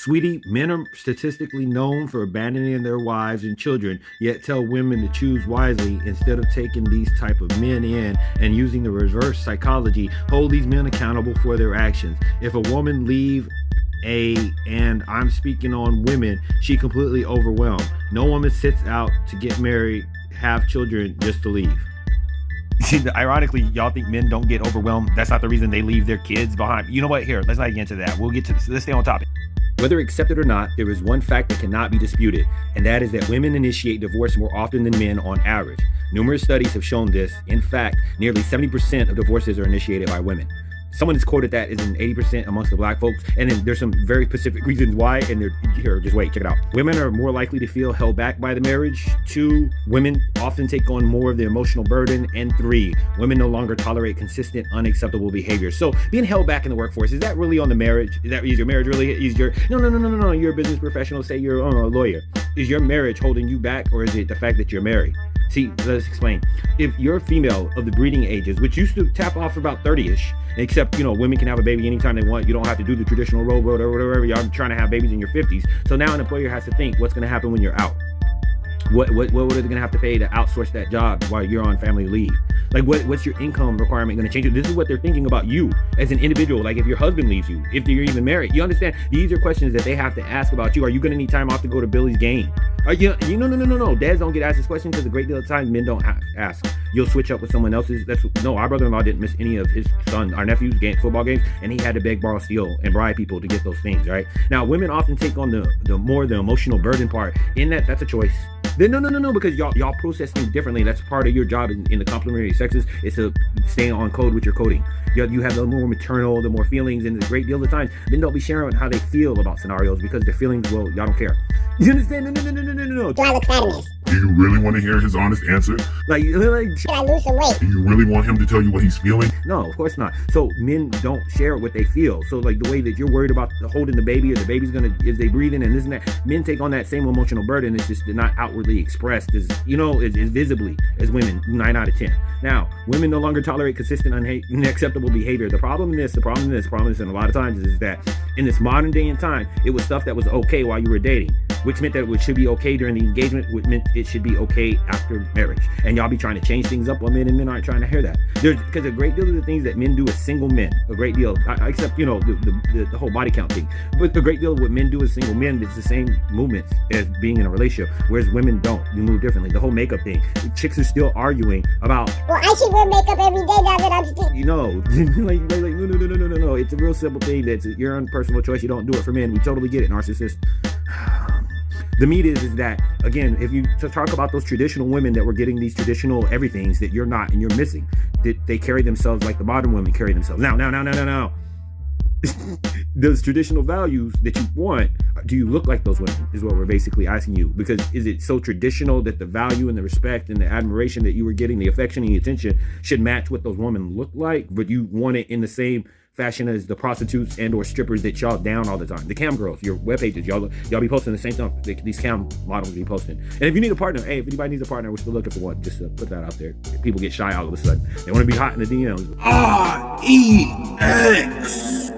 Sweetie, men are statistically known for abandoning their wives and children, yet tell women to choose wisely instead of taking these type of men in and using the reverse psychology, hold these men accountable for their actions. If a woman leave and I'm speaking on women, she completely overwhelmed. No woman sits out to get married, have children just to leave. Ironically, y'all think men don't get overwhelmed. That's not the reason they leave their kids behind. You know what? Here, let's not get into that. We'll get to this. Let's stay on topic. Whether accepted or not, there is one fact that cannot be disputed, and that is that women initiate divorce more often than men on average. Numerous studies have shown this. In fact, nearly 70% of divorces are initiated by women. Someone has quoted that as an 80% amongst the black folks, and then there's some very specific reasons why, and they're here, just wait, check it out. Women are more likely to feel held back by the marriage. 2, women often take on more of the emotional burden. And 3, women no longer tolerate consistent, unacceptable behavior. So being held back in the workforce, is that really on the marriage? Is your marriage really easier? No. You're a business professional, say you're a lawyer. Is your marriage holding you back, or is it the fact that you're married? See, let's explain. If you're a female of the breeding ages, which used to tap off about 30-ish, except, women can have a baby anytime they want. You don't have to do the traditional road or whatever. Y'all trying to have babies in your 50s. So now an employer has to think, what's going to happen when you're out? What are they going to have to pay to outsource that job while you're on family leave? Like, what's your income requirement going to change? This is what they're thinking about you as an individual. Like, if your husband leaves you, if you're even married, you understand? These are questions that they have to ask about you. Are you going to need time off to go to Billy's game? No. Dads don't get asked this question because a great deal of times men don't ask. You'll switch up with someone else's. Our brother-in-law didn't miss any of his our nephew's football games, and he had to beg, borrow, steal, and bribe people to get those things, right? Now, women often take on the more the emotional burden part. In that's a choice. Then no, because y'all process things differently. That's part of your job in the complementary sexes, is to stay on code with your coding. You have the more maternal, the more feelings, and a great deal of times men don't be sharing how they feel about scenarios because their feelings, well, y'all don't care. You understand? No. Do I look fat in this? Do you really want to hear his honest answer? Should I lose some weight? Do you really want him to tell you what he's feeling? No, of course not. So men don't share what they feel. So like the way that you're worried about holding the baby, or the baby's is they breathing and this and that, men take on that same emotional burden. It's just not outwardly expressed as visibly as women 9 out of 10. Now, women no longer tolerate consistent, unacceptable behavior. The problem in this, and a lot of times is that in this modern day and time, it was stuff that was okay while you were dating, which meant that it should be okay during the engagement, which meant it should be okay after marriage. And y'all be trying to change things up on men, and men aren't trying to hear that. Because a great deal of the things that men do as single men, a great deal, except, the whole body count thing. But a great deal of what men do as single men is the same movements as being in a relationship, whereas women don't. You move differently. The whole makeup thing. Chicks are still arguing about, well, I should wear makeup every day now that I'm still... No. It's a real simple thing that's your own personal choice. You don't do it for men. We totally get it, narcissist. The meat is that, again, if you talk about those traditional women that were getting these traditional everythings that you're not and you're missing, that they carry themselves like the modern women carry themselves. Now. Those traditional values that you want, do you look like those women, is what we're basically asking you. Because is it so traditional that the value and the respect and the admiration that you were getting, the affection and the attention, should match what those women look like, but you want it in the same fashion as the prostitutes and or strippers that y'all down all the time? The cam girls, your web pages, y'all be posting the same stuff these cam models be posting. And if you need a partner, hey, if anybody needs a partner, we're still looking for one. Just to put that out there. People get shy all of a sudden. They want to be hot in the DMs. REX.